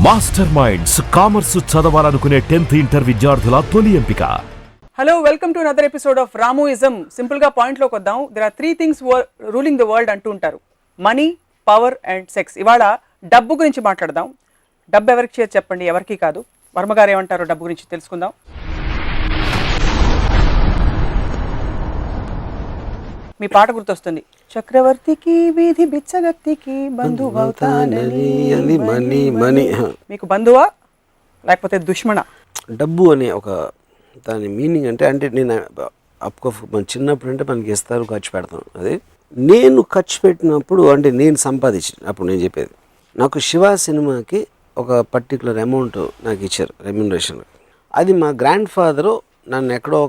Master minds commerce చదవాలనుకునే 10th inter విద్యార్థుల తొలి ఎంపిక. Hello, welcome to another episode of రామోయిజం. సింపుల్ గా పాయింట్ లోకి వద్దాం. There are 3 things ruling the world అంటూ ఉంటారు: మనీ, పవర్ అండ్ సెక్స్. ఇవాళ డబ్బు గురించి మాట్లాడదాం. డబ్బు ఎవరికి చేయదు చెప్పండి? ఎవరికి కాదు. వర్మ గారు ఏమంటారో డబ్బు గురించి తెలుసుకుందాం. మీ పాట గుర్తొస్తుంది. చక్రవర్తికి వీధి బిచ్చగత్తికి బంధువవుతానని. మీకు బంధువా లేకపోతే దుష్మణ? డబ్బు అనే ఒక దాని మీనింగ్ అంటే నేను మన చిన్నప్పుడు అంటే మనకి ఇస్తారు, ఖర్చు పెడతాం. అదే నేను ఖర్చు పెట్టినప్పుడు అంటే నేను సంపాదించిన అప్పుడు నేను చెప్పేది, నాకు శివ సినిమాకి ఒక పర్టికులర్ అమౌంట్ నాకు ఇచ్చారు రెమ్యునరేషన్. అది మా గ్రాండ్ ఫాదరు నన్ను ఎక్కడో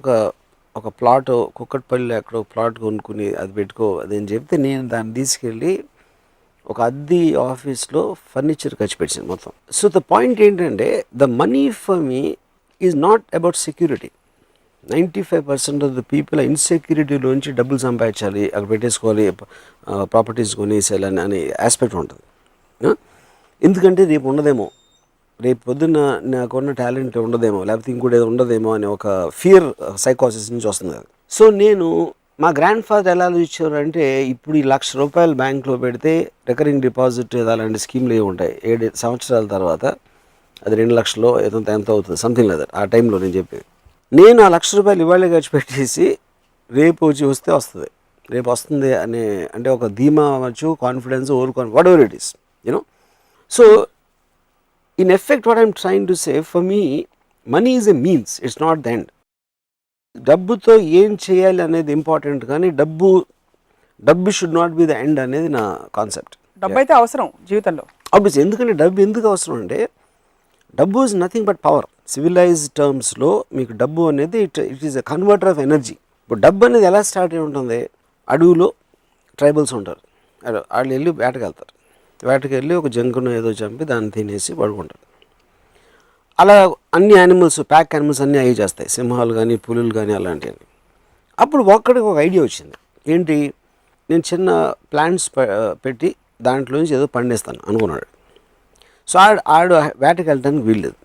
ఒక ప్లాట్ కుక్కట్పల్లిలో ఎక్కడో ప్లాట్ కొనుక్కుని అది పెట్టుకో అదని చెప్తే నేను దాన్ని తీసుకెళ్ళి ఒక అద్దె ఆఫీస్లో ఫర్నిచర్ ఖర్చు పెట్టాను మొత్తం. సో ద పాయింట్ ఏంటంటే the money for me is not about security. 95% of the people ఇన్సెక్యూరిటీలోంచి డబ్బులు సంపాదించాలి, అక్కడ పెట్టేసుకోవాలి, ప్రాపర్టీస్ కొనేసేయాలని అనే ఆస్పెక్ట్ ఉంటుంది. ఎందుకంటే రేపు ఉండదేమో, రేపు పొద్దున్న నాకున్న టాలెంట్ ఉండదేమో, లేకపోతే ఇంకోటి ఏదో ఉండదేమో అనే ఒక ఫియర్ సైకాసిస్ నుంచి వస్తుంది అది. సో నేను మా గ్రాండ్ ఫాదర్ ఎలా ఇచ్చారు అంటే, ఇప్పుడు ఈ ₹1,00,000 బ్యాంక్లో పెడితే రికరింగ్ డిపాజిట్ అలాంటి స్కీమ్లు ఏమి ఉంటాయి, 7 సంవత్సరాల తర్వాత అది 2 లక్షలు ఎంత అవుతుంది, సంథింగ్ లేదా ఆ టైంలో నేను చెప్పేది. నేను ఆ ₹1,00,000 ఇవాళే ఖర్చు పెట్టేసి రేపు వస్తే వస్తుంది, రేపు వస్తుంది అనే అంటే ఒక ధీమా అవ్వచ్చు, confidence, what ever it is, you know. So in effect what I'm trying to say, for me money is a means, it's not the end. డబ్బుతో ఏం చేయాలి అనేది ఇంపార్టెంట్, కానీ డబ్బు should not be the end అనేది నా కాన్సెప్ట్. డబ్బు అయితే అవసరం జీవితంలో ఆబ్వియస్. ఎందుకంటే డబ్బు ఎందుకు అవసరం అంటే, డబ్బు is nothing but power. Civilized టర్మ్స్లో మీకు డబ్బు అనేది it is a converter of energy. ఇప్పుడు డబ్బు అనేది ఎలా స్టార్ట్ అయి ఉంటుంది, అడవిలో ట్రైబల్స్ ఉంటారు, వాళ్ళు వెళ్ళి వేటకెళ్తారు, వేటకెళ్ళి ఒక జంకును ఏదో చంపి దాన్ని తినేసి పడుకుంటారు. అలా అన్ని యానిమల్స్, ప్యాక్ యానిమల్స్ అన్నీ అవి చేస్తాయి, సింహాలు కానీ పులులు కానీ అలాంటివి. అప్పుడు ఒక్కడికి ఒక ఐడియా వచ్చింది, ఏంటి, నేను చిన్న ప్లాంట్స్ పెట్టి దాంట్లోంచి ఏదో పండిస్తాను అనుకున్నాడు. సో ఆడు వేటకి వెళ్ళడానికి వీల్లేదు.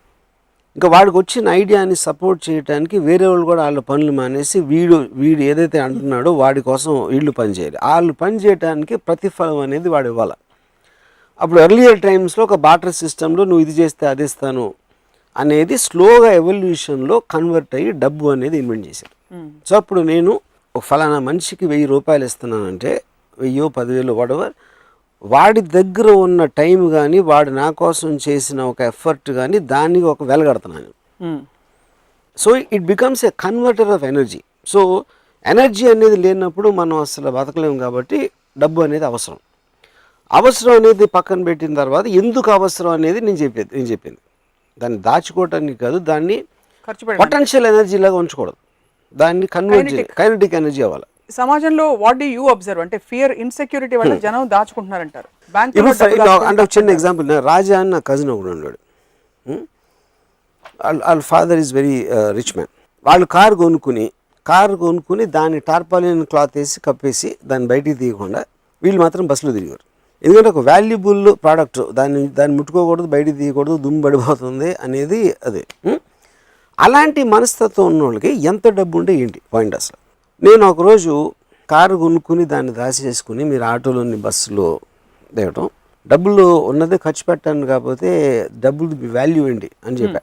ఇంకా వాడికి వచ్చిన ఐడియాని సపోర్ట్ చేయడానికి వేరే వాళ్ళు కూడా వాళ్ళ పనులు మానేసి వీడు ఏదైతే అంటున్నాడో వాడి కోసం వీళ్ళు పని చేయాలి. వాళ్ళు పని చేయడానికి ప్రతిఫలం అనేది వాడు ఇవ్వాలి. అప్పుడు ఎర్లియర్ టైమ్స్లో ఒక బార్టర్ సిస్టంలో నువ్వు ఇది చేస్తే అది ఇస్తాను అనేది స్లోగా ఎవల్యూషన్లో కన్వర్ట్ అయ్యి డబ్బు అనేది ఇన్వెంట్ చేశారు. సో అప్పుడు నేను ఒక ఫలానా మనిషికి ₹1,000 ఇస్తున్నానంటే 1,000, 10,000 వాడెవర్, వాడి దగ్గర ఉన్న టైం కానీ వాడు నా కోసం చేసిన ఒక ఎఫర్ట్ కానీ దానికి ఒక వెలగడుతున్నాను. So it becomes a converter of energy. So energy అనేది లేనప్పుడు మనం అసలు బతకలేము. కాబట్టి డబ్బు అనేది అవసరం అనేది పక్కన పెట్టిన తర్వాత ఎందుకు అవసరం అనేది నేను చెప్పింది. దాన్ని దాచుకోవటానికి కాదు, దాన్ని పొటెన్షియల్ ఎనర్జీ లాగా ఉంచకూడదు, దాన్ని కైనెటిక్ ఎనర్జీ అవ్వాలి. సమాజంలో వాట్ డు యూ అబ్జర్వ్ అంటే, ఫియర్, ఇన్సెక్యూరిటీ వల్ల జనం దాచుకుంటున్నారంటారు. అంటే ఒక చిన్న ఎగ్జాంపుల్, రాజా అని నా కజిన్ ఒకడు ఉన్నాడు. వాళ్ళ father is very rich man. వాళ్ళు కారు కొనుక్కుని దాన్ని టార్పాలిన్ క్లాత్ వేసి కప్పేసి దాన్ని బయటికి తీయకుండా వీళ్ళు మాత్రం బస్సులో తిరిగారు. ఎందుకంటే ఒక వాల్యుబుల్ ప్రోడక్ట్, దాన్ని ముట్టుకోకూడదు, బయటికి తీయకూడదు, దుమ్ము పడిపోతుంది అనేది అదే. అలాంటి మనస్తత్వం ఉన్న వాళ్ళకి ఎంత డబ్బు ఉంటే ఏంటి పాయింట్ అసలు. నేను ఒకరోజు కారు కొనుక్కుని దాన్ని దాచేసుకుని మీరు ఆటోలోని బస్సులో దిగటం, డబ్బులు ఉన్నదే ఖర్చు పెట్టాను, కాకపోతే డబ్బులు వాల్యూ ఏంటి అని చెప్పా.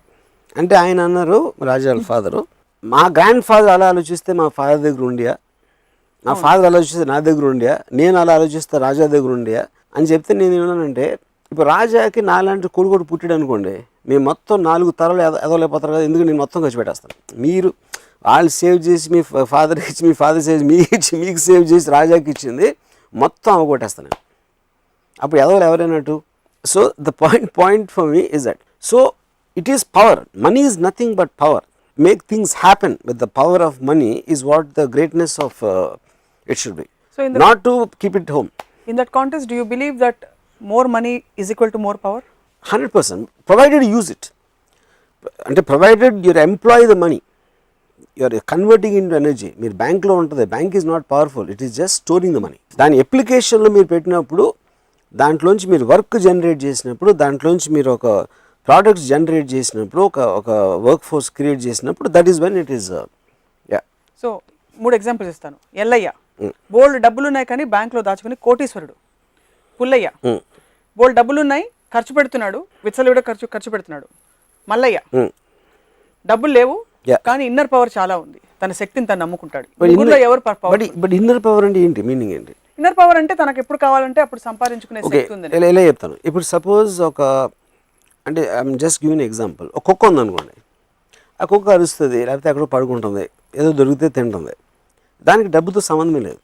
అంటే ఆయన అన్నారు, రాజా వాళ్ళ ఫాదరు, మా గ్రాండ్ ఫాదర్ అలా ఆలోచిస్తే మా ఫాదర్ దగ్గర ఉండియా, నా ఫాదర్ ఆలోచిస్తే నా దగ్గర ఉండియా, నేను అలా ఆలోచిస్తే రాజా దగ్గర ఉండియా అని చెప్తే నేను ఏమన్నానంటే, ఇప్పుడు రాజాకి నాలాంటి కొడుకు పుట్టాడు అనుకోండి, మేము మొత్తం 4 తరాలు ఎదవలేకపోతారు కదా, ఎందుకు నేను మొత్తం ఖర్చు పెట్టేస్తాను. మీరు వాళ్ళు సేవ్ చేసి మీ ఫాదర్కి ఇచ్చి, మీ ఫాదర్ సేవ్ మీకు సేవ్ చేసి రాజాకి ఇచ్చింది మొత్తం అవగొట్టేస్తాను. అప్పుడు ఎవరైనట్టు. So the point for me is that. So it is power. Money is nothing but power. Make things happen with the power of money is what the greatness of it should be. So not to keep it home. In that context, do you believe that more money is equal to more power? 100%, provided you use it. అంటే provided you employ the money, you are converting into energy. మీరు బ్యాంక్లో ఉంటుంది, bank is not powerful, it is just storing the money. దాని అప్లికేషన్లో మీరు పెట్టినప్పుడు, దాంట్లోంచి మీరు వర్క్ జనరేట్ చేసినప్పుడు, దాంట్లోంచి మీరు ఒక ప్రోడక్ట్స్ జనరేట్ చేసినప్పుడు ఒక వర్క్ ఫోర్స్ క్రియేట్ చేసినప్పుడు that is when it is yeah. So 3 examples ఇస్తాను. ఎల్లయ్య బోల్డ్ డబ్బులు ఉన్నాయి కానీ బ్యాంక్లో దాచుకుని కోటీశ్వరుడు. పుల్లయ్య బోల్డ్ డబ్బులు ఉన్నాయి, ఖర్చు పెడుతున్నాడు, విచ్చలవిడ ఖర్చు పెడుతున్నాడు. మల్లయ్య డబ్బులు లేవు కానీ ఇన్నర్ పవర్ చాలా ఉంది, తన శక్తిని తను నమ్ముకుంటాడు. ఎవరు పవర్? బట్ ఇన్నర్ పవర్ అంటే ఏంటి, మీనింగ్ ఏంటి? ఇన్నర్ పవర్ అంటే తనకు ఎప్పుడు కావాలంటే అప్పుడు సంపాదించుకునే శక్తి ఉంది. ఎలా చెప్తాను, ఇప్పుడు సపోజ్ అంటే ఐఎమ్ జస్ట్ గివింగ్ ఎగ్జాంపుల్. ఒక కుక్క ఉందనుకోండి, ఆ కుక్క అరుస్తుంది, లేకపోతే ఎక్కడో పడుకుంటుంది, ఏదో దొరికితే తింటుంది, దానికి డబ్బుతో సంబంధమే లేదు.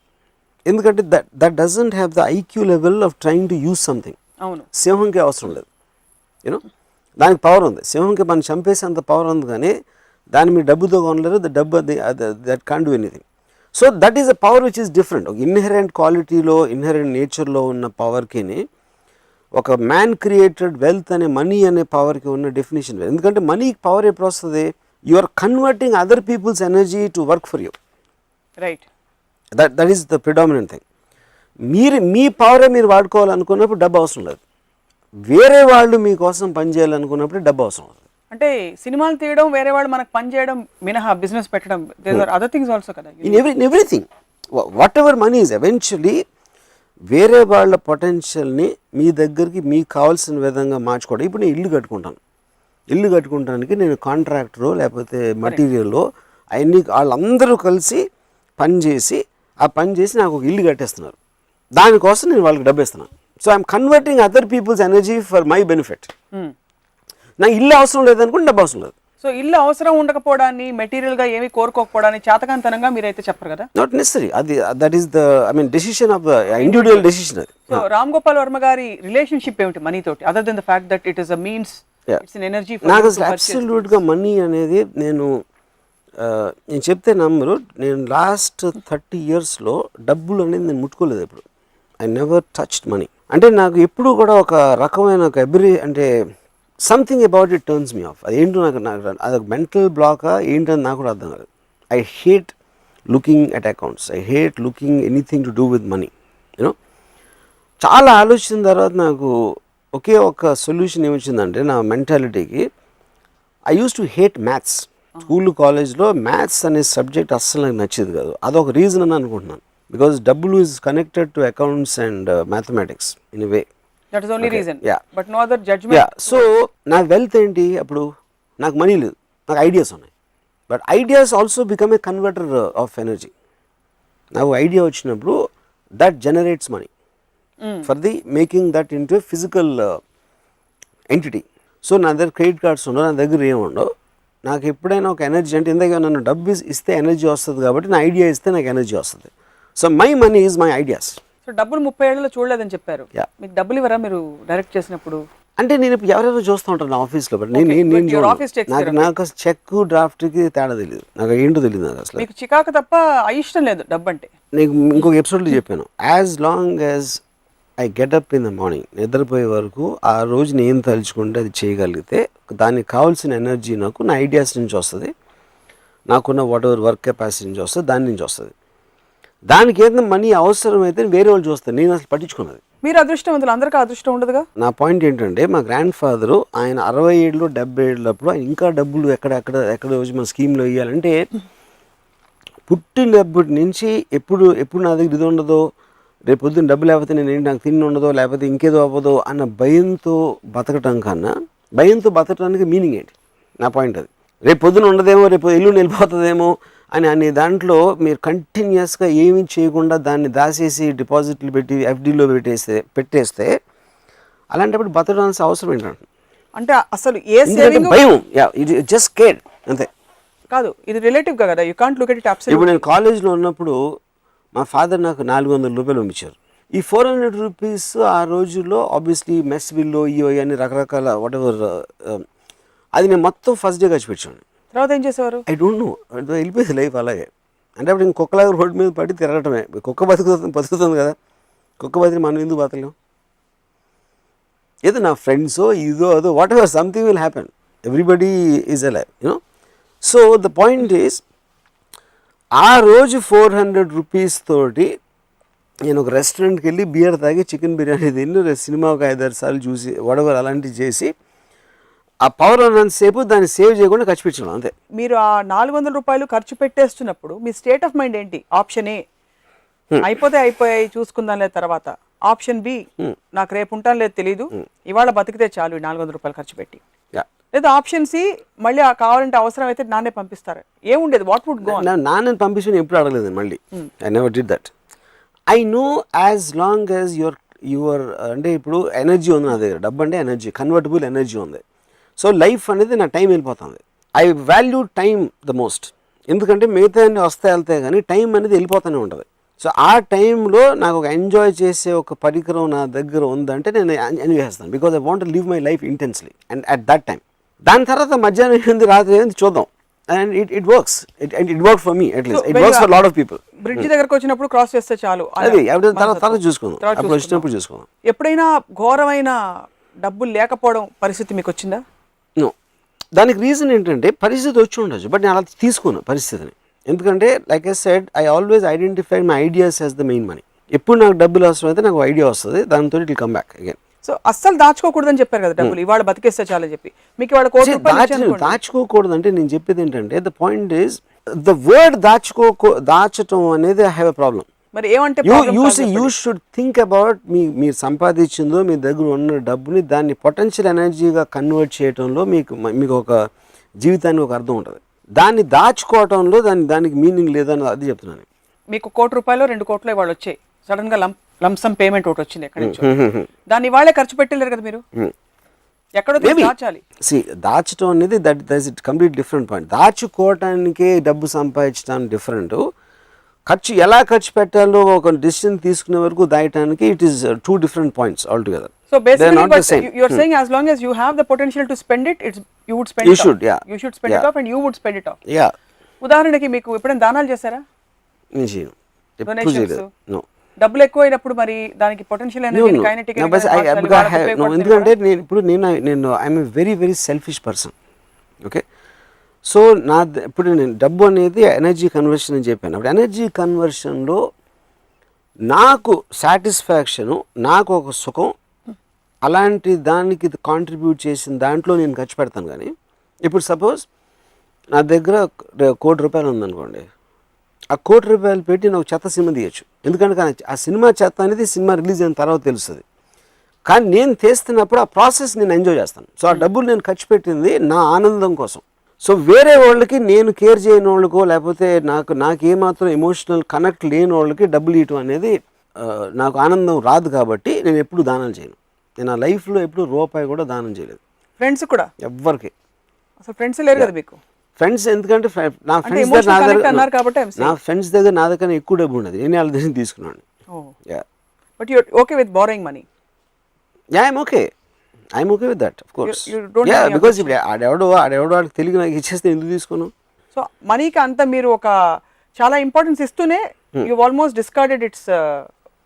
ఎందుకంటే that doesn't have the IQ level of trying to use something. అవును, సింహంకి అవసరం లేదు, యూనో, దానికి పవర్ ఉంది. సింహంకి మనం చంపేసేంత పవర్ ఉంది, కానీ దాన్ని మీరు డబ్బుతో కొనలేరు. ద డబ్బు that can't do anything. So that is a power which is different. ఒక ఇన్హెరెంట్ క్వాలిటీలో, ఇన్హెరెంట్ నేచర్లో ఉన్న పవర్కి ఒక మ్యాన్ క్రియేటెడ్ వెల్త్ అనే మనీ అనే పవర్కి ఉన్న డెఫినేషన్. ఎందుకంటే మనీకి పవర్ ఎప్పుడు వస్తుంది? You are converting other people's energy to work for you. Right, that is the predominant thing. మీ పవరే మీరు వాడుకోవాలనుకున్నప్పుడు డబ్బు అవసరం లేదు. వేరే వాళ్ళు మీకోసం పనిచేయాలనుకున్నప్పుడు డబ్బు అవసరం లేదు. అంటే సినిమాలు తీయడం, వేరే వాళ్ళు మనకు పని చేయడం మినహా బిజినెస్ పెట్టడం, అదర్ థింగ్స్ ఆల్సో కదా. In everything what ever money is eventually వేరే వాళ్ళ పొటెన్షియల్ని మీ దగ్గరికి మీకు కావాల్సిన విధంగా మార్చుకోవడం. ఇప్పుడు నేను ఇల్లు కట్టుకుంటానికి నేను కాంట్రాక్టరో లేకపోతే మటీరియల్లో అవన్నీ వాళ్ళందరూ కలిసి పని చేసి నాకు ఒక ఇల్లు కట్టేస్తున్నారు. దానికోసం నేను వాళ్ళకి డబ్బు ఇస్తున్నాను. So I'm converting other people's energy for my benefit. నాకు ఇల్లు అవసరం లేదనుకుంటే డబ్బు అవసరం లేదు. సో ఇల్లు అవసరం ఉండకపోవడాన్ని, మెటీరియల్గా ఏమి కోరుకోకపోవడాన్ని చేతకాంతనంగా మీరైతే చెప్పరు కదా. Not necessary. That is the decision of the individual decision. అది. సో రామ్ గోపాల్ వర్మ గారి రిలేషన్షిప్ ఏమిటి మనీ తోటి, other then the fact that it is a means, it's an energy? నాకు అసలు అబ్సల్యూట్గా మనీ అనేది నేను చెప్తే నమ్మరు. నేను లాస్ట్ 30 yearsలో డబ్బులు అనేది నేను ముట్టుకోలేదు ఎప్పుడు. I never touched money. అంటే నాకు ఎప్పుడు కూడా ఒక రకమైన ఒక అంటే something about it turns me of. అదేంటో నాకు అదొక మెంటల్ బ్లాకా ఏంటని నాకు కూడా అర్థం కాదు. I hate looking at accounts, I hate looking anything to do with money. You know, చాలా ఆలోచించిన తర్వాత నాకు ఒకే ఒక సొల్యూషన్ ఏమొచ్చిందంటే నా మెంటాలిటీకి, I use to hate maths. School కాలేజ్లో మ్యాథ్స్ అనే సబ్జెక్ట్ అస్సలు నాకు నచ్చేది కాదు. అదొక రీజన్ అని అనుకుంటున్నాను. బికాజ్ డబ్బులు is connected to accounts and mathematics in a way. That is only reason. Yeah, but no other judgement. So నా వెల్త్ ఏంటి? అప్పుడు నాకు మనీ లేదు, నాకు ఐడియాస్ ఉన్నాయి. But ideas also become a converter of energy. నాకు idea వచ్చినప్పుడు that generates money for the making that into a physical entity. So నా దగ్గర క్రెడిట్ కార్డ్స్ ఉండవు, నా దగ్గర ఏముండవు. నాకు ఎప్పుడైనా ఒక ఎనర్జీ అంటే ఇందాక నన్ను డబ్బు ఇస్తే ఎనర్జీ వస్తుంది కాబట్టి నా ఐడియా ఇస్తే నాకు ఎనర్జీ వస్తుంది. So my money is my ideas. So డబ్బులు 30 ఏళ్లలో చూడలేదని చెప్పారు. మీకు డబ్బులు ఇవ్వరా మీరు డైరెక్ట్ చేసినప్పుడు? అంటే నేను ఇప్పుడు ఎవరెవరో చూస్తూ ఉంటాను నా ఆఫీస్లో. బట్ నాకు చెక్ డ్రాఫ్ట్కి తేడా తెలియదు, నాకు ఏంటో తెలియదు. నాకు అసలు మీకు చికాకు తప్ప ఇష్టం లేదు డబ్బు అంటే. నీకు ఇంకొక ఎపిసోడ్లో చెప్పాను, as long as I get up in the morning, నిద్రపోయే వరకు ఆ రోజు నేను తలుచుకుంటే అది చేయగలిగితే దానికి కావాల్సిన ఎనర్జీ నాకు నా ఐడియాస్ నుంచి వస్తుంది, నాకున్న వాట్ ఎవర్ వర్క్ కెపాసిటీ నుంచి వస్తుంది, దాని నుంచి వస్తుంది. దానికి ఏదైనా మనీ అవసరమైతే వేరే వాళ్ళు చూస్తారు, నేను అసలు పట్టించుకున్నది. మీరు అదృష్టవంతులు, అందరికీ అదృష్టం ఉండదుగా. నా పాయింట్ ఏంటంటే మా గ్రాండ్ ఫాదరు ఆయన 67 70 ఏళ్ళప్పుడు ఆయన ఇంకా డబ్బులు ఎక్కడ వచ్చి మన స్కీమ్లో వేయాలంటే పుట్టినప్పటి నుంచి ఎప్పుడు నా దగ్గర ఇది ఉండదో, రేపు పొద్దున్న డబ్బు లేకపోతే నాకు తిండి ఉండదో, లేకపోతే ఇంకేదో అవ్వదో అన్న భయంతో బతకటం కన్నా భయంతో బతకడానికి మీనింగ్ ఏంటి? నా పాయింట్ అది. రేపు పొద్దున ఉండదేమో, రేపు ఎల్లుండి వెళ్ళిపోతుందేమో అనే దాంట్లో మీరు కంటిన్యూస్గా ఏమీ చేయకుండా దాన్ని దాచేసి డిపాజిట్లు పెట్టి ఎఫ్డీలో పెట్టేస్తే అలాంటప్పుడు బతకడానికి అవసరం ఏంటంటే అంటే అసలు ఏ సేవింగ్ భయం, జస్ట్ కేర్ అంతే. కాదు, ఇది రిలేటివ్గా కదా, you can't look at it absolutely. ఇప్పుడు నేను కాలేజ్లో ఉన్నప్పుడు మా ఫాదర్ నాకు 400 రూపాయలు పంపించారు. ఈ 400 రూపీస్ ఆ రోజుల్లో ఆబ్వియస్లీ మెస్ బిల్లో ఇవన్నీ రకరకాల వాట్ ఎవర్ అది నేను మొత్తం ఫస్ట్ డే ఖర్చు పెట్టాను. తర్వాత ఏం చేసేవారు? ఐ డోంట్ నో, వెళ్ళిపోయింది లైఫ్ అలాగే. అంటే అప్పుడు ఇంకొకలాగా రోడ్డు మీద పడి తిరగటమే. కుక్క బతుకుతుంది కదా, కుక్క బతికి మనం ఎందుకు బతలేం? ఏదో నా ఫ్రెండ్సో ఇదో అదో what ever something will happen, everybody is alive, you know. So the point is ఆ రోజు 400 రూపీస్ తోటి నేను ఒక రెస్టారెంట్కి వెళ్ళి బియర్ తాగి చికెన్ బిర్యానీ తిని సినిమా ఒక 5-6 సార్లు చూసి వడవర్ అలాంటివి చేసి ఆ పవర్ ఉన్నంతసేపు దాన్ని సేవ్ చేయకుండా ఖర్చు పెట్టడం అంతే. మీరు ఆ 400 రూపాయలు ఖర్చు పెట్టేస్తున్నప్పుడు మీ స్టేట్ ఆఫ్ మైండ్ ఏంటి? ఆప్షన్ ఏ అయిపోయాయి చూసుకుందాం తర్వాత, ఆప్షన్ బి నాకు రేపు ఉంటాను లేదు తెలీదు, ఇవాళ బతికితే చాలు 400 రూపాయలు ఖర్చు పెట్టి, లేదా ఆప్షన్ సి మళ్ళీ కావాలంటే అవసరం అయితే నాన్నే పంపిస్తారు. ఏముండేది? What would go? నాన్నని పంపించని ఎప్పుడు అడగలేదు మళ్ళీ. I never did that. I know as long as your అంటే ఇప్పుడు ఎనర్జీ ఉంది నా దగ్గర, డబ్బు అంటే ఎనర్జీ, కన్వర్టబుల్ ఎనర్జీ ఉంది. సో లైఫ్ అనేది నా టైం వెళ్ళిపోతుంది. I value time the most. ఎందుకంటే మిగతా అన్ని వస్తాయి వెళ్తాయి కానీ టైం అనేది వెళ్ళిపోతూనే ఉంటుంది. సో ఆ టైంలో నాకు ఒక ఎంజాయ్ చేసే ఒక పరికరం నా దగ్గర ఉందంటే నేను ఎంజాయ్ చేస్తాను. Because I want to live my life intensely and at that time. దాని తర్వాత మధ్యాహ్నం ఏంది రాత్రి ఏంది చూద్దాం. And it works. It work for me at least. It works for lot of people. Bridge దగ్గరకు వచ్చినప్పుడు క్రాస్ చేస్తే చాలు, అది తర్వాత చూసుకుందాం, అప్పుడు వచ్చినప్పుడు చూసుకుందాం. ఎప్పుడైనా ఘోరమైన డబ్బులు లేకపోవడం పరిస్థితి మీకు వచ్చిందా? నో. దానికి రీజన్ ఏంటంటే పరిస్థితి వచ్చి ఉండొచ్చు, బట్ నేను అలా తీసుకున్నాను పరిస్థితిని. ఎందుకంటే like I said, I always identify my ideas as the main money. ఎప్పుడు నాకు డబ్బులు అవసరం అయితే నాకు ఐడియా వస్తుంది, దాంతో it will come back again. So అస్సలు దాచుకోకూడదని చెప్పారు కదా డబ్బులు, ఇవాళ బతికేస్తే చాలని చెప్పి. మీకు ఇవాళ దాచుకోకూడదు అంటే నేను చెప్పేది ఏంటంటే the point is the word దాచటం అనేది ఐ హ్యావ్ ఎ ప్రాబ్లం. మరి ఏమంటే యూ షుడ్ థింక్ అబౌట్ మీరు సంపాదించిందో మీ దగ్గర ఉన్న డబ్బుని దాన్ని పొటెన్షియల్ ఎనర్జీగా కన్వర్ట్ చేయడంలో మీకు ఒక జీవితానికి ఒక అర్థం ఉంటుంది. దాన్ని దాచుకోవటంలో దానికి మీనింగ్ లేదని అది చెప్తున్నాను. మీకు ₹1 2 కోట్లు ఇవాళ వచ్చాయి, సడన్ గా లంసమ్ పేమెంట్ ఒకటి వచ్చింది ఎక్కడి నుంచి, దాన్ని ఇవాళే ఖర్చు పెట్టలేరు కదా మీరు, ఎక్కడో దాచాలి. దాచడం అనేది that it complete different point. దాచుకోవటానికే డబ్బు సంపాదించడం డిఫరెంట్, ఎలా ఖర్చు పెట్టాలో ఒక డిసిషన్ తీసుకునే వరకు దాయటానికి it is 2 different points altogether. So basically you are saying as long as you have the potential to spend it, you would spend it off. You should spend it off and you would spend it off. Yeah. ఉదాహరణకి మీకు ఎప్పుడైనా దానాలు చేశారా? నేను చేయను, ఎప్పుడు చేయలేదు. No. డబ్బులు ఎక్కువైనప్పుడు మరి దానికి పొటెన్షియల్ ఎనర్జీ కైనెటిక్ ఎందుకంటే నేను I'm a very very selfish person. Okay, so ఇప్పుడు నేను డబ్బు అనేది ఎనర్జీ కన్వర్షన్ అని చెప్పాను. అప్పుడు ఎనర్జీ కన్వర్షన్లో నాకు సాటిస్ఫాక్షను, నాకు ఒక సుఖం, అలాంటి దానికి కాంట్రిబ్యూట్ చేసిన దాంట్లో నేను ఖర్చు పెడతాను. కానీ ఇప్పుడు సపోజ్ నా దగ్గర ₹1,00,00,000 ఉందనుకోండి, ఆ ₹1,00,00,000 పెట్టి నాకు చెత్త సినిమా తీయచ్చు. ఎందుకంటే ఆ సినిమా చెత్త అనేది సినిమా రిలీజ్ అయిన తర్వాత తెలుస్తుంది. కానీ నేను తీస్తున్నప్పుడు ఆ ప్రాసెస్ నేను ఎంజాయ్ చేస్తాను. సో ఆ డబ్బులు నేను ఖర్చు పెట్టింది నా ఆనందం కోసం. సో వేరే వాళ్ళకి, నేను కేర్ చేయని వాళ్ళకో లేకపోతే నాకు ఏమాత్రం ఎమోషనల్ కనెక్ట్ లేని వాళ్ళకి డబ్బులు ఇవ్వటం అనేది నాకు ఆనందం రాదు. కాబట్టి నేను ఎప్పుడు దానాలు చేయను. నేను నా లైఫ్లో ఎప్పుడు రూపాయి కూడా దానం చేయలేదు. ఫ్రెండ్స్ కూడా ఎవ్వరికి అసలు ఫ్రెండ్స్ లేరు కదా మీకు? ఫ్రెండ్స్ ఎందుకంటే నా ఫ్రెండ్స్ దగ్గర నా దగ్గర ఎక్కువ డబ్బు ఉన్నది, నేను వాళ్ళ దగ్గర తీసుకున్నాను. But you are okay with borrowing money? Yeah, I'm okay. I'm okay with that, of course. Yeah, because ఇప్పుడు ఆడెవడో వాడికి తెలియదు, నాకు ఇచ్చేస్తే ఎందుకు తీసుకున్నాను? సో మనీకి అంత మీరు ఒక చాలా ఇంపార్టెన్స్ ఇస్తూనే you almost discarded it's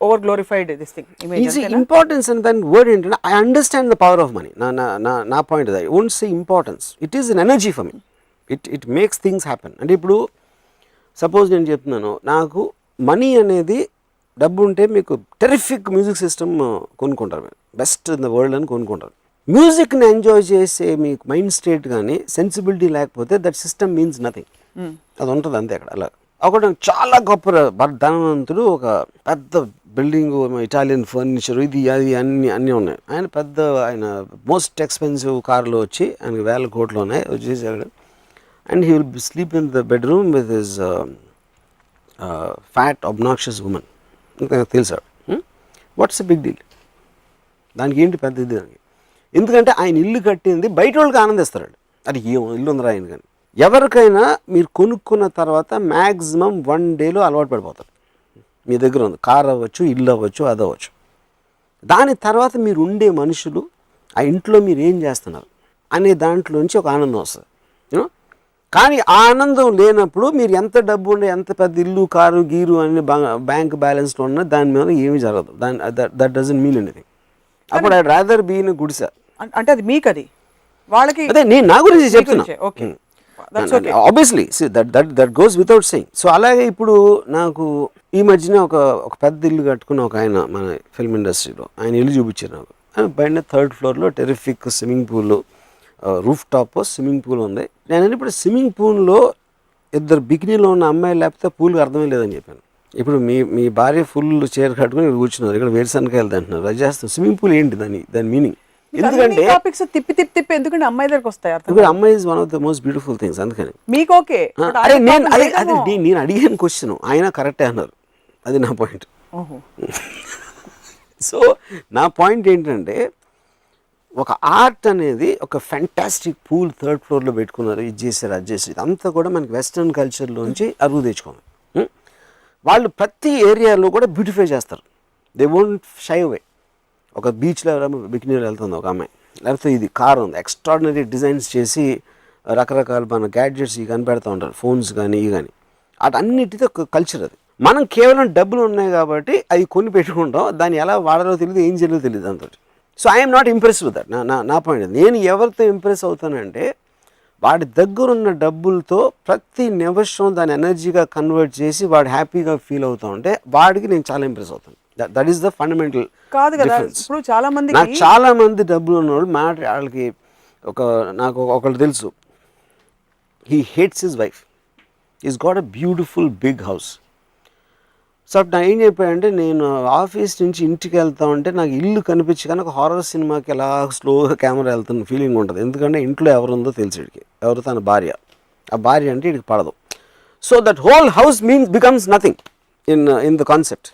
over glorified this thing image. Importance అని దాని వర్డ్ ఏంటంటే I understand the power of money. నా point I won't say importance, it is an energy for me. It makes things happen. అంటే ఇప్పుడు suppose నేను చెప్తున్నాను, నాకు money అనేది డబ్బు ఉంటే మీకు టెరిఫిక్ మ్యూజిక్ సిస్టమ్ కొనుక్కుంటారు, మీరు బెస్ట్ ఇన్ ద వరల్డ్ అని కొనుక్కుంటారు. మ్యూజిక్ని ఎంజాయ్ చేసే మీకు మైండ్ స్టేట్ కానీ సెన్సిబిలిటీ లేకపోతే దట్ సిస్టమ్ మీన్స్ నథింగ్. అది ఉంటుంది అంతే. అక్కడ అలా ఒకటి చాలా గొప్ప ధనవంతుడు, ఒక పెద్ద బిల్డింగ్, ఇటాలియన్ ఫర్నిచర్, ఇది అది అన్నీ ఉన్నాయి. ఆయన మోస్ట్ ఎక్స్పెన్సివ్ కార్లో వచ్చి ఆయనకి ₹1,000 కోట్లు ఉన్నాయి వచ్చేసాడు. And he will sleep in the bedroom with his fat obnoxious women. తెలుసాడు. What's a big deal? దానికి ఏంటి పెద్ద ఇది? దానికి ఎందుకంటే ఆయన ఇల్లు కట్టింది బయట వాళ్ళకి ఆనందిస్తాడు. అది ఏమో ఇల్లు ఉందిరా ఆయన. కానీ ఎవరికైనా మీరు కొనుక్కున్న తర్వాత మ్యాక్సిమం 1 dayలో అలవాటు పడిపోతారు. మీ దగ్గర ఉంది కార్ అవ్వచ్చు, ఇల్లు అవ్వచ్చు, అది అవ్వచ్చు. దాని తర్వాత మీరు ఉండే మనుషులు, ఆ ఇంట్లో మీరు ఏం చేస్తున్నారు అనే దాంట్లోంచి ఒక ఆనందం వస్తుంది. కానీ ఆ ఆనందం లేనప్పుడు మీరు ఎంత డబ్బు ఉండే, ఎంత పెద్ద ఇల్లు, కారు, గీరు అని బ్యాంక్ బ్యాలెన్స్లో ఉన్న దాని మీద ఏమీ జరగదు. That doesn't mean anything. అప్పుడు ఐ రాదర్ బీ ఇన్ గుడిసె. అంటే అది మీకు, అది వాళ్ళకి, అదే నేను నా గురించి చెప్తున్నా. Obviously that goes without saying. So అలాగే ఇప్పుడు నాకు ఈ మధ్యన ఒక పెద్ద ఇల్లు కట్టుకున్న ఒక ఆయన మన ఫిల్మ్ ఇండస్ట్రీలో, ఆయన ఇల్లు చూపించారు నాకు. ఆయన పైన 3rd floorలో terrific swimming pool, rooftop swimming pool ఉంది. నేను ఇప్పుడు స్విమ్మింగ్ పూల్లో ఇద్దరు బికినీలో ఉన్న అమ్మాయిలు లేకపోతే పూల్కి అర్థమే లేదని చెప్పాను. ఇప్పుడు మీ భార్య ఫుల్ చీర కట్టుకుని కూర్చున్నారు, ఇక్కడ వేరుశనకాయలు తింటున్నారు, అది చేస్తాం. స్విమ్మింగ్ పూల్ ఏంటి దాని మీనింగ్? ఎందుకంటే టాపిక్స్ తిప్పి ఎందుకంటే అమ్మాయి దగ్గరకు వస్తాయి. ఇప్పుడు అమ్మాయి is one of the most beautiful things. అందుకని మీకు ఓకే. నేను అడిగాను క్వశ్చన్, ఆయన కరెక్టే అన్నారు, అది నా పాయింట్. సో నా పాయింట్ ఏంటంటే ఒక ఆర్ట్ అనేది ఒక ఫ్యాంటాస్టిక్ పూల్ 3rd ఫ్లోర్లో పెట్టుకున్నారు, ఇది చేశారు, అది చేశారు, ఇదంతా కూడా మనకి వెస్ట్రన్ కల్చర్లోంచి అరువు తెచ్చుకోండి. వాళ్ళు ప్రతి ఏరియాలో కూడా బ్యూటిఫై చేస్తారు. They won't shy away. ఒక బీచ్లో బికినీలో వెళ్తుంది ఒక అమ్మాయి, లేకపోతే ఇది కార్ ఉంది, ఎక్స్ట్రాడినరీ డిజైన్స్ చేసి రకరకాల మన గ్యాడ్జెట్స్ ఇవి కనిపెడతా ఉంటారు, ఫోన్స్ కానీ ఇవి కానీ. అటన్నిటితో ఒక కల్చర్ అది. మనం కేవలం డబ్బులు ఉన్నాయి కాబట్టి అవి కొని పెట్టుకుంటాం, దాన్ని ఎలా వాడాలో తెలియదు, ఏం చేయాలో తెలియదు దాంతో. So I'm not impress with that. నా పాయింట్, నేను ఎవరితో ఇంప్రెస్ అవుతానంటే వాడి దగ్గర ఉన్న డబ్బులతో ప్రతి నిమిషం దాని ఎనర్జీగా కన్వర్ట్ చేసి వాడు హ్యాపీగా ఫీల్ అవుతా ఉంటే వాడికి నేను చాలా ఇంప్రెస్ అవుతాను. దట్ ఈస్ ద ఫండమెంటల్ కాదు కదా. ఇప్పుడు చాలా మంది, నాకు చాలా మంది డబ్బులు ఉన్నవాళ్ళు వాళ్ళకి నాకు ఒకళ్ళు తెలుసు, he hates his wife, is got a beautiful big house. So నా ఏం చెప్పాడంటే, నేను ఆఫీస్ నుంచి ఇంటికి వెళ్తా ఉంటే నాకు ఇల్లు కనిపించి కానీ ఒక హారర్ సినిమాకి ఎలా స్లోగా కెమెరా వెళ్తున్న ఫీలింగ్ ఉంటుంది. ఎందుకంటే ఇంట్లో ఎవరుందో తెలిసి వీడికి, ఎవరు తన భార్య, ఆ భార్య అంటే వీడికి పడదు. So that whole house becomes nothing in the concept.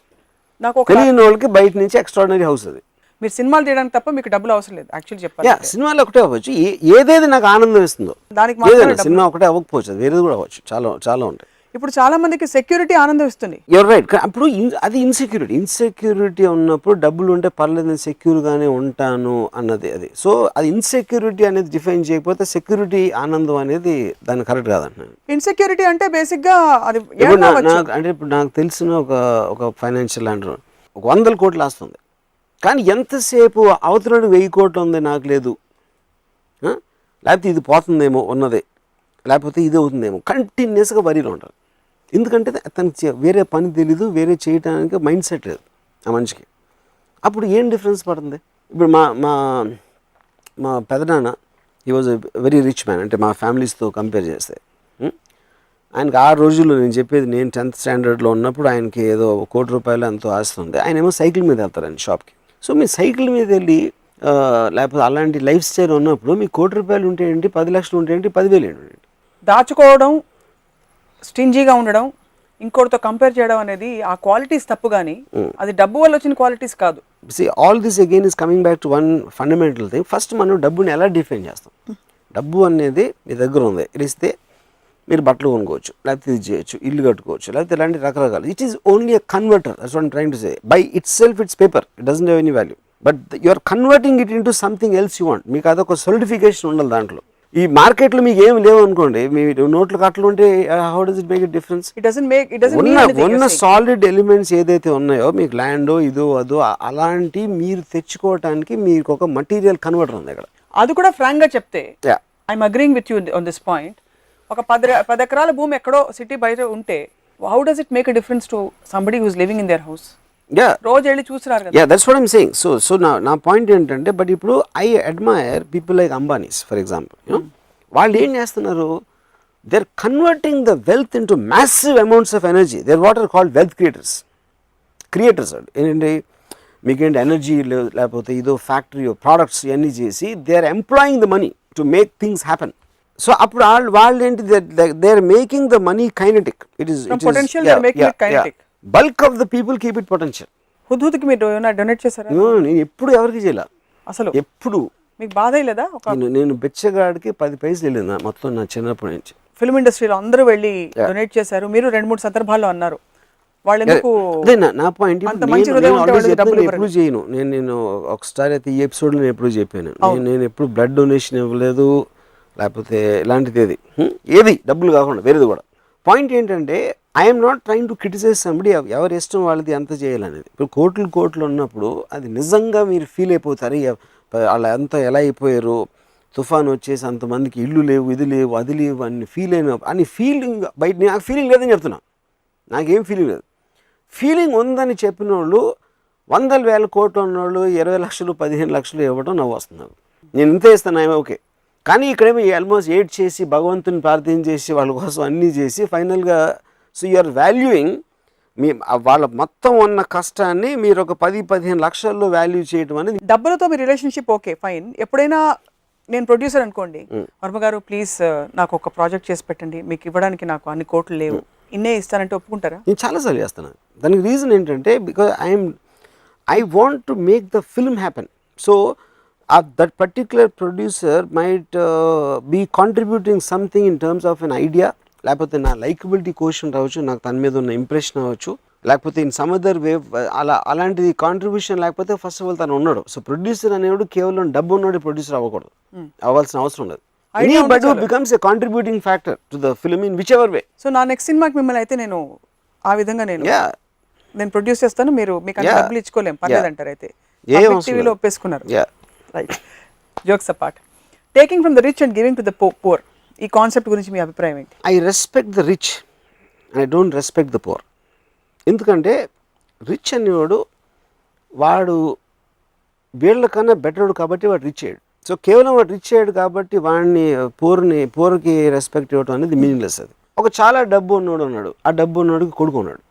నాకు తెలియని వాళ్ళకి బయట నుంచి ఎక్స్ట్రాడినరీ హౌస్ అది. మీరు సినిమాలు తీయడానికి తప్ప మీకు డబ్బులు అవసరం లేదు యాక్చువల్లీ చెప్పాలి. సినిమాలు ఒకటే అవ్వచ్చు, ఏదేది నాకు ఆనందం ఇస్తుందో దానికి ఏదైనా సినిమా ఒకటే అవ్వకపోవచ్చు, అది వేరేది కూడా అవ్వచ్చు, చాలా చాలా ఉంటాయి. ఇప్పుడు చాలా మందికి సెక్యూరిటీ ఆనందం ఇస్తుంది. You're right. అప్పుడు అది ఇన్సెక్యూరిటీ ఉన్నప్పుడు డబ్బులు ఉంటే పర్లేదు, నేను సెక్యూర్గానే ఉంటాను అన్నది అది. సో అది ఇన్సెక్యూరిటీ అనేది డిఫైన్ చేయకపోతే సెక్యూరిటీ ఆనందం అనేది దాన్ని కరెక్ట్ కాదంటున్నాను. ఇన్సెక్యూరిటీ అంటే బేసిక్గా అది అంటే ఇప్పుడు నాకు తెలిసిన ఒక ఫైనాన్షియల్ ల్యాండర్ 100 కోట్లు ఆస్తుంది, కానీ ఎంతసేపు అవతలడు 1000 కోట్లు ఉంది నాకు లేదు, లేకపోతే ఇది పోతుందేమో ఉన్నదే, లేకపోతే ఇది అవుతుందేమో, కంటిన్యూస్గా వరీలో ఉంటారు. ఎందుకంటే అతనికి వేరే పని తెలీదు, వేరే చేయడానికి మైండ్ సెట్ లేదు ఆ మనిషికి. అప్పుడు ఏం డిఫరెన్స్ పడుతుంది? ఇప్పుడు మా పెదనాన్న, he was a very rich man, అంటే మా ఫ్యామిలీస్తో కంపేర్ చేస్తే ఆయనకి ఆ రోజుల్లో నేను చెప్పేది, నేను 10th స్టాండర్డ్లో ఉన్నప్పుడు ఆయనకి ఏదో 1 కోటి రూపాయలు ఎంతో ఆస్తుంది. ఆయన ఏమో సైకిల్ మీద వెళ్తారండి షాప్కి. సో మీ సైకిల్ మీద వెళ్ళి లేకపోతే అలాంటి లైఫ్ స్టైల్ ఉన్నప్పుడు మీకు 1 కోటి రూపాయలు ఉంటేంటి, 10 లక్షలు ఉంటేంటి, 10,000 ఏంటి? దాచుకోవడం, స్టింజీగా ఉండడం, ఇంకోటితో కంపేర్ చేయడం అనేది ఆ క్వాలిటీస్ తప్పు, కానీ అది డబ్బు వల్ల వచ్చిన క్వాలిటీస్ కాదు. See, all this again is coming back to one fundamental thing. First మనం డబ్బుని ఎలా డిఫైన్ చేస్తాం? డబ్బు అనేది మీ దగ్గర ఉంది, ఇస్తే మీరు బట్టలు కొనుక్కోవచ్చు, లేకపోతే ఇది చేయొచ్చు, ఇల్లు కట్టుకోవచ్చు, లేకపోతే ఇలాంటి రకరకాలు. It is only a converter. That's what I'm trying to say. By itself it's paper, it doesn't have any value, but you are converting it into something else you want. మీకు అదొక solidification ఉండాలి దాంట్లో. ఈ మార్కెట్లో మీకు ఏమి లేవు అనుకోండి, మీ నోట్లు కట్టలు ఉంటే how does it make it difference? ఉన్న సాలిడ్ ఎలిమెంట్స్ ఏదైతే ఉన్నాయో, మీకు ల్యాండో ఇదో అదో అలాంటి మీరు తెచ్చుకోవటానికి మీకు ఒక మటీరియల్ కన్వర్టర్ ఉంది ఇక్కడ. అది కూడా ఫ్రాంక్ గా చెప్తే, I'm agreeing with you on this point. ఒక 10 ఎకరాల భూమి ఎక్కడో సిటీ బయట ఉంటే, how does it make a difference to somebody who is living in their house? రోజు వెళ్ళి చూస్తున్నారు కదా. That's what I'm saying. So నా పాయింట్ ఏంటంటే, బట్ ఇప్పుడు I admire people like Ambanis for example. వాళ్ళు ఏం చేస్తున్నారు? They are converting the wealth into massive amounts of energy. They are what are called wealth creators. ఏంటంటే మీకేంటి ఎనర్జీ లేకపోతే ఇదో ఫ్యాక్టరీ ప్రోడక్ట్స్ ఇవన్నీ చేసి they are employing the money to make things happen. So అప్పుడు వాళ్ళు ఏంటి, they are making the money kinetic. It is bulk of the people keep it potential. హుద్హుద్కి మీరు డొనేట్ చేశారా? నేను ఎప్పుడు ఎవరికి చేయలే అసలు. ఎప్పుడు మీకు బాధ లేదా? నేను బెచ్చగాడికి 10 పైసలు వెళ్ళింది మొత్తం నా చిన్నప్పటి నుంచి. ఫిల్మ్ ఇండస్ట్రీలో అందరూ వెళ్ళి డొనేట్ చేశారు. మీరు 2-3 సందర్భాల్లో అన్నారు. వాళ్ళు ఎందుకు? నా పాయింట్ ఎప్పుడు చేయను నేను. ఒకసారి అయితే ఈ ఎపిసోడ్ నేను ఎప్పుడు చెప్పాను, నేను ఎప్పుడు బ్లడ్ డొనేషన్ ఇవ్వలేదు, లేకపోతే ఇలాంటిది ఏది డబ్బులు కాకుండా వేరేది కూడా. పాయింట్ ఏంటంటే, I'm not trying to criticize somebody. ఎవరి ఇష్టం వాళ్ళది ఎంత చేయాలనేది. ఇప్పుడు కోట్లు ఉన్నప్పుడు అది నిజంగా మీరు ఫీల్ అయిపోతారు, వాళ్ళు ఎంత ఎలా అయిపోయారు, తుఫాన్ వచ్చేసి అంతమందికి ఇల్లు లేవు, ఇది లేవు, అది లేవు అని ఫీలింగ్ బయట. నాకు ఫీలింగ్ లేదని చెప్తున్నా, నాకేం ఫీలింగ్ లేదు. ఫీలింగ్ ఉందని చెప్పిన వాళ్ళు 100,000 కోట్లు ఉన్నవాళ్ళు 20 లక్షలు 15 లక్షలు ఇవ్వడం నవ్వు వస్తున్నారు. నేను ఇంత ఇస్తాను, ఓకే. కానీ ఇక్కడేమో ఆల్మోస్ట్ ఎయిట్ చేసి భగవంతుని ప్రార్థన చేసి వాళ్ళ కోసం అన్నీ చేసి ఫైనల్గా సో యు ఆర్ వాల్యూయింగ్ మీ వాళ్ళ మొత్తం ఉన్న కష్టాన్ని మీరు ఒక 10-15 లక్షల్లో వాల్యూ చేయడం అనేది. డబ్బులతో మీ రిలేషన్షిప్ ఓకే ఫైన్, ఎప్పుడైనా నేను ప్రొడ్యూసర్ అనుకోండి, వర్మ గారు ప్లీజ్ నాకు ఒక ప్రాజెక్ట్ చేసి పెట్టండి, మీకు ఇవ్వడానికి నాకు అన్ని కోట్లు లేవు, ఇన్నే ఇస్తానంటే ఒప్పుకుంటారా? నేను చాలాసార్లు చేస్తాను. దానికి రీజన్ ఏంటంటే because I want to make the film happen. So that particular producer might be contributing something in terms of an idea, లేకపోతే నా లైకబిలిటీ క్వశ్చన్ రావచ్చు, నాకు తన మీద ఉన్న ఇంప్రెషన్ అవ్వచ్చు, లేకపోతే ఇన్ సమ్ అదర్ వే అలాంటిది కాంట్రిబ్యూషన్ లేకపోతే ఫస్ట్ ఆఫ్ ఆల్ తను ఉన్నాడు. సో ప్రొడ్యూసర్ అనేవాడు కేవలం డబ్బు ఉన్నాడు ప్రొడ్యూసర్ అవ్వకూడదు, అవ్వాల్సిన అవసరం ఉండదు. Anybody who becomes a contributing factor to the film in whichever way. So నా నెక్స్ట్ సినిమాకి మిమ్మల్ని అయితే నేను ఆ విధంగా నేను ప్రొడ్యూస్ చేస్తాను, మీరు మీకు అన్ని డబ్బులు ఇచ్చుకోలేం పర్లేదు అంటారు. అయితే టీవీలో ఒప్పేసుకున్నారు. Right, jokes apart, taking from the rich and giving to the poor, ఈ కాన్సెప్ట్ గురించి మీ అభిప్రాయం ఏంటి? I respect the rich and I don't respect the poor. ఎందుకంటే రిచ్ అనేవాడు వాడు వీళ్ళకన్నా బెటర్డు కాబట్టి వాడు రిచ్ అయ్యాడు. సో కేవలం వాడు రిచ్ అయ్యాడు కాబట్టి వాడిని పూర్కి రెస్పెక్ట్ ఇవ్వడం అనేది మీనింగ్లెస్. అది ఒక చాలా డబ్బు ఉన్నాడు ఉన్నాడు, ఆ డబ్బు ఉన్నవాడికి కొడుకు ఉన్నాడు,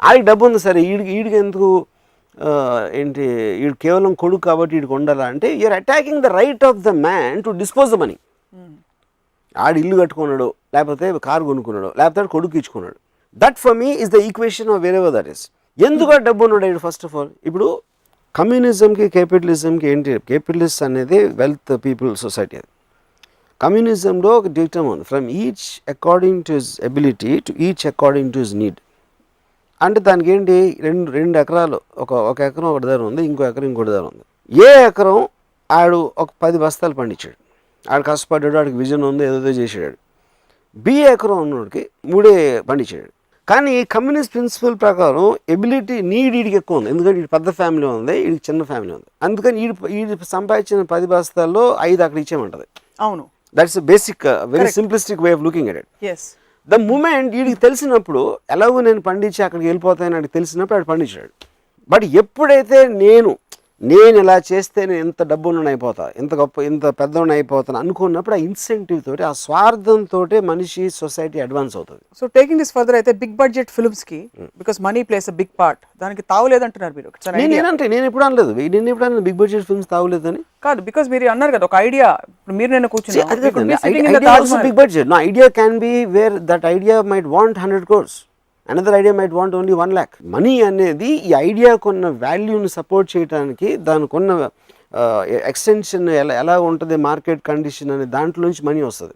ఆడికి డబ్బు ఉంది సరే, వీడికి ఎందుకు ఏంటి వీడు కేవలం కొడుకు కాబట్టి వీడికి ఉండాలా అంటే you're attacking the right of the man to dispose the money. ఆడు ఇల్లు కట్టుకున్నాడు, లేకపోతే కారు కొనుక్కున్నాడు, లేకపోతే కొడుకు ఇచ్చుకున్నాడు. That for me is the equation of wherever that is. ఎందుకు డబ్బు ఉన్నాడు ఫస్ట్ ఆఫ్ ఆల్? ఇప్పుడు కమ్యూనిజంకి క్యాపిటలిజంకి ఏంటి? క్యాపిటలిస్ట్ అనేది వెల్త్ పీపుల్ సొసైటీ. అది కమ్యూనిజంలో ఒక డిక్టమ్ ఉంది, from each according to his ability to each according to his need. అంటే దానికి ఏంటి, రెండు ఎకరాలు, ఒక ఎకరం ఒకటి ధర ఉంది, ఇంకో ఎకరం ఇంకోటి ధర ఉంది. ఏ ఎకరం ఆడు ఒక 10 బస్తాలు పండించాడు, ఆడు కష్టపడ్డాడు, ఆడికి విజన్ ఉంది, ఏదో చేసాడు. బి ఎకరం ఉన్నోడికి 3 పండించాడు. కానీ కమ్యూనిస్ట్ ప్రిన్సిపల్ ప్రకారం ఎబిలిటీ వీడికి ఎక్కువ ఉంది, ఎందుకంటే వీడి పెద్ద ఫ్యామిలీ ఉంది, వీడికి చిన్న ఫ్యామిలీ ఉంది. అందుకని వీడి సంపాదించిన 10 బస్తాల్లో 5 అక్కడ ఇచ్చేయమంటది. అవును, that's basic very simplistic way of looking at it. The moment వీడికి తెలిసినప్పుడు ఎలాగో నేను పండించి అక్కడికి వెళ్ళిపోతానని వాడికి తెలిసినప్పుడు వాడు పండించాడు. బట్ ఎప్పుడైతే నేను ఇలా చేస్తే నేను ఎంత డబ్బులను అయిపోతా, ఎంత గొప్ప, ఎంత పెద్దవాడిని అయిపోతాను అనుకున్నప్పుడు ఆ ఇన్సెంటివ్ తోటి, ఆ స్వార్థంతో మనిషి సొసైటీ అడ్వాన్స్ అవుతుంది. సో టేకింగ్ దిస్ ఫర్దర్ అయితే బిగ్ బడ్జెట్ ఫిల్మ్స్ కి because money plays a big part, దానికి తావులేదంటున్నారు మీరు. నేను ఎప్పుడు అనలేదు, బిగ్ బడ్జెట్ ఫిల్మ్స్ తావులేదని కాదు, బికాస్ మీరు అన్నారు కదా ఒక ఐడియా, మీరు నేను కూర్చున్నా big budget. No idea can be where that idea might want 100 crores. Another idea might want only 1 lakh. Money అనేది ఈ ఐడియాకు ఉన్న వాల్యూని సపోర్ట్ చేయడానికి, దానికి ఉన్న ఎక్స్టెన్షన్ ఎలా ఉంటుంది, మార్కెట్ కండిషన్ అనే దాంట్లోంచి మనీ వస్తుంది.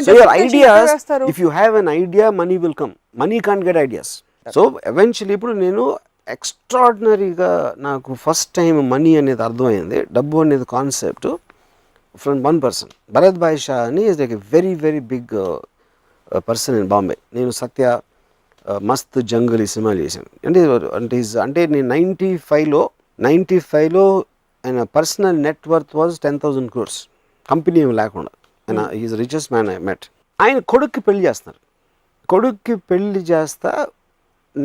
So your ideas, if you have an idea, money will come. Money can't get ideas. So eventually ఇప్పుడు నేను ఎక్స్ట్రాడినరీగా నాకు ఫస్ట్ టైం మనీ అనేది అర్థమైంది, డబ్బు అనేది concept from one person. Bharat Bhai Shah అని is like a very very big person in Bombay. నేను సత్య, మస్త్ జంగల్ ఈ సినిమాలు చేశాను. అంటే నేను 95లో ఆయన personal net worth was 10,000 crores, company ఏమి లేకుండా. ఆయన is richest man I met. ఆయన కొడుక్కి పెళ్లి చేస్తున్నారు. కొడుక్కి పెళ్లి చేస్తా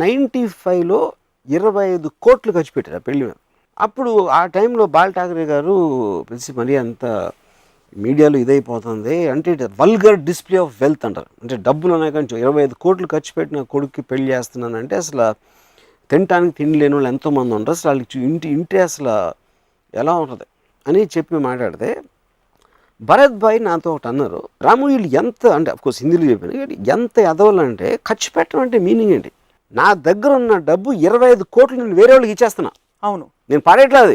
95లో 25 కోట్లు ఖర్చు పెట్టారు ఆ పెళ్లి మీద. అప్పుడు ఆ టైంలో బాల్ ఠాకరే గారు పిలిచి మరీ అంత మీడియాలో ఇదైపోతుంది అంటే వల్గర్ డిస్ప్లే ఆఫ్ వెల్త్ అంటారు. అంటే డబ్బులు ఉన్నాయి కానీ 25 కోట్లు ఖర్చు పెట్టిన కొడుక్కి పెళ్లి చేస్తున్నానంటే అసలు తినటానికి తిండి లేని వాళ్ళు ఎంతోమంది ఉంటారు, అసలు వాళ్ళకి ఇంటి అసలు ఎలా ఉంటుంది అని చెప్పి మాట్లాడితే భరత్ భాయ్ నాతో ఒకటి అన్నారు, రాము వీళ్ళు ఎంత అంటే అఫ్కోర్స్ హిందీలో చెప్పాను, ఎంత ఎదవాలంటే ఖర్చు పెట్టడం అంటే మీనింగ్ ఏంటి? నా దగ్గర ఉన్న డబ్బు 25 కోట్లు నేను వేరే వాళ్ళకి ఇచ్చేస్తున్నా. అవును, నేను పడేట్లేదు.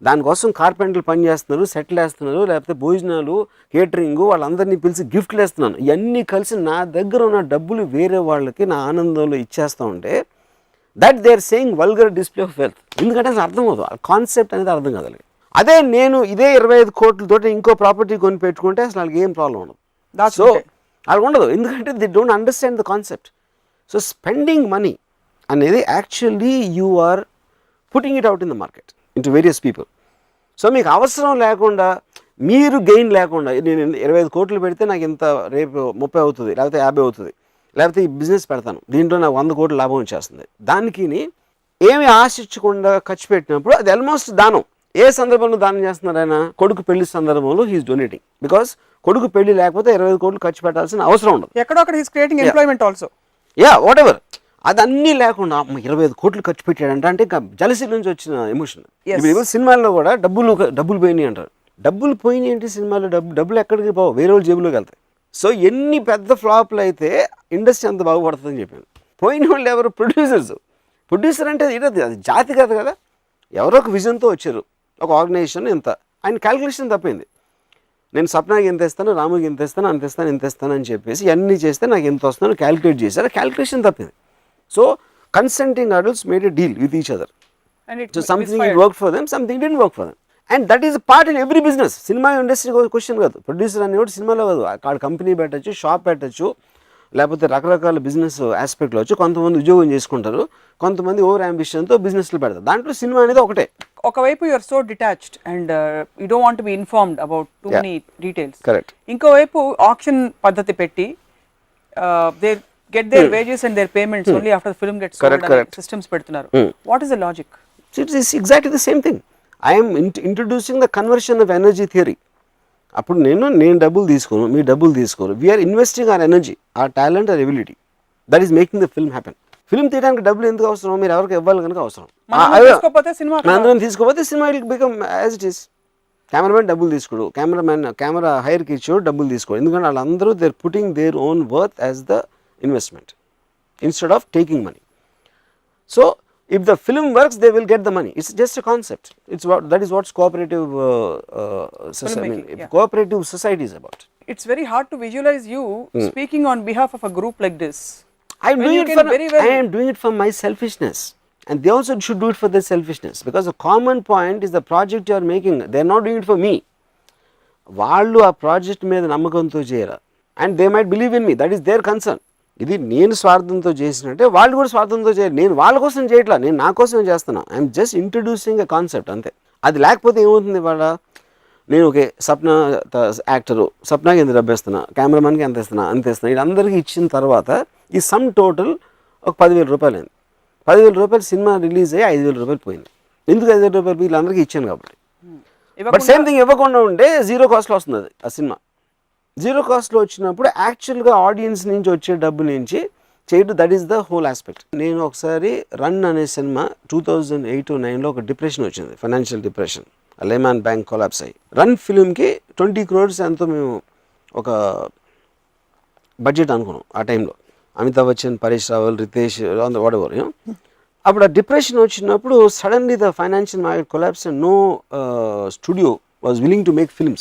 దానికోసం కార్పెంటర్లు పని చేస్తున్నారు, సెటిల్ వేస్తున్నారు, లేకపోతే భోజనాలు, కేటరింగ్, వాళ్ళందరినీ పిలిచి గిఫ్ట్లు వేస్తున్నాను. ఇవన్నీ కలిసి నా దగ్గర ఉన్న డబ్బులు వేరే వాళ్ళకి నా ఆనందంలో ఇచ్చేస్తూ ఉంటే that they are saying vulgar display of wealth. ఎందుకంటే అసలు అర్థం అవుతుంది, ఆ కాన్సెప్ట్ అనేది అర్థం కాదు. అదే నేను ఇదే 25 కోట్లతో ఇంకో ప్రాపర్టీ కొని పెట్టుకుంటే అసలు వాళ్ళకి ఏం ప్రాబ్లం ఉండదు. సో అలా ఉండదు, ఎందుకంటే they don't understand the concept. So spending money అనేది actually you are putting it out in the market into various people. So మీకు అవసరం లేకుండా, మీరు గెయిన్ లేకుండా, నేను 25 కోట్లు పెడితే నాకు ఇంత రేపు 30 అవుతుంది, లేకపోతే 50 అవుతుంది, లేకపోతే ఈ బిజినెస్ పెడతాను, దీంట్లో నాకు 100 కోట్లు లాభం వచ్చేస్తుంది, దానికి ఏమి ఆశించకుండా ఖర్చు పెట్టినప్పుడు అది ఆల్మోస్ట్ దానం. ఏ సందర్భంలో దానం చేస్తున్నారు ఆయన? కొడుకు పెళ్లి సందర్భంలో హీఈస్ డొనేటింగ్. బికాస్ కొడుకు పెళ్లి లేకపోతే 25 కోట్లు ఖర్చు పెట్టాల్సిన అవసరం ఉండదు. ఎక్కడో అక్కడ he's creating employment also. Yeah what ever, అది అన్నీ లేకుండా 25 కోట్లు ఖర్చు పెట్టాడంట అంటే ఇంకా జలసీ నుంచి వచ్చిన ఎమోషన్. ఇప్పుడు సినిమాల్లో కూడా డబ్బులు పోయినాయి అంటారు. డబ్బులు పోయినాయి ఏంటి సినిమాలో? డబ్బులు ఎక్కడికి పోవు, వేరే వాళ్ళు జేబులోకి వెళ్తాయి. సో ఎన్ని పెద్ద ఫ్లాప్లు అయితే ఇండస్ట్రీ అంత బాగుపడుతుందని చెప్పాను. పోయిన వాళ్ళు ఎవరు? ప్రొడ్యూసర్ అంటే ఇది అది జాతి కాదు కదా, ఎవరో ఒక విజన్తో వచ్చారు, ఒక ఆర్గనైజేషన్ ఎంత, ఆయన క్యాలిక్యులేషన్ తప్పింది. నేను సప్నాకి ఎంత ఇస్తాను, రాముకి ఎంత ఇస్తాను, ఇంత ఇస్తాను అని చెప్పేసి అన్నీ చేస్తే నాకు ఎంత వస్తుందని క్యాలిక్యులేట్ చేశారు. క్యాలిక్యులేషన్ తప్పింది. So consenting adults made a deal with each other. So something it work for them, something didn't work for them. And that is part in every business. Cinema industry question కాదు, producer అనేవాడు సినిమాలో కాదు, అక్కడ company పెట్టచ్చు, shop పెట్టచ్చు, లేకపోతే రకరకాల business ఆస్పెక్ట్లో వచ్చి కొంతమంది ఉద్యోగం చేసుకుంటారు, కొంతమంది ఓవర్ అంబిషన్తో బిజినెస్లు పెడతారు. దాంట్లో సినిమా అనేది ఒకటే. ఒకవైపు you are so detached and you don't want be informed about too many details. Correct. ఇంకోవైపు ఆక్షన్ పద్ధతి పెట్టి they get their wages and their payments only after the film gets sold అనే సిస్టమ్స్ పెడుతున్నారు. What is the logic? It is exactly the same thing. I'm introducing the conversion of energy theory. అప్పుడు నేను డబ్బులు తీసుకోను, మీ డబ్బులు తీసుకోరు, we're investing our energy, our talent, or ability. That is making the film happen. Film తీయడానికి డబ్బులు ఎందుకు అవసరం? మీరు ఎవరికి ఇవ్వాలి కనుక అవసరం. అందరం తీసుకోకపోతే cinema will become as it is. Cameraman డబ్బులు తీసుకోడు, కెమెరా హైర్కి ఇచ్చాడు డబ్బులు తీసుకోడు, ఎందుకంటే వాళ్ళందరూ they are putting their own worth as the investment instead of taking money. So if the film works, they will get the money. It's just a concept. That is what cooperative cooperative society is about. It's very hard to visualize you speaking on behalf of a group like this. I am doing it for my selfishness, and they also should do it for their selfishness, because the common point is the project you are making. They are not doing it for me. Vallu aa project మీద నమ్మకంతో చేయరా, and they might believe in me. That is their concern. ఇది నేను స్వార్థంతో చేసినట్టే వాళ్ళు కూడా స్వార్థంతో చేయరు. నేను వాళ్ళ కోసం చేయట్లా, నేను నా కోసమే చేస్తున్నా. I'm just introducing a concept అంతే. అది లేకపోతే ఏమవుతుంది? వాళ్ళ నేను ఓకే సప్న యాక్టరు, సప్నాకి ఎంత డబ్బు ఇస్తున్నా, కెమెరామెన్కి ఎంత ఇస్తున్నా, అంత ఇస్తున్నా, వీళ్ళందరికీ ఇచ్చిన తర్వాత ఈ సమ్ టోటల్ ఒక 10,000 రూపాయలు అయింది. 10,000 రూపాయలు సినిమా రిలీజ్ అయ్యి 5,000 రూపాయలు పోయింది. ఎందుకు 5,000 రూపాయలు వీళ్ళందరికీ ఇచ్చాను కాబట్టి. బట్ సేమ్ థింగ్ ఇవ్వకుండా ఉంటే 0 కాస్ట్లో వస్తుంది అది ఆ సినిమా. 0 కాస్ట్లో వచ్చినప్పుడు యాక్చువల్గా ఆడియన్స్ నుంచి వచ్చే డబ్బు నుంచి చేయడం, that is the whole aspect. నేను ఒకసారి రన్ అనే సినిమా 2008-09లో ఒక డిప్రెషన్ వచ్చింది, financial depression, Lehman bank collapse అయ్యి. రన్ ఫిల్మ్కి 20 crores ఎంతో మేము ఒక బడ్జెట్ అనుకున్నాం ఆ టైంలో. Amitabh Bachchan, Paresh Rawal, Riteish, whatever. అప్పుడు ఆ డిప్రెషన్ వచ్చినప్పుడు suddenly the financial market collapse and no studio was willing to make films.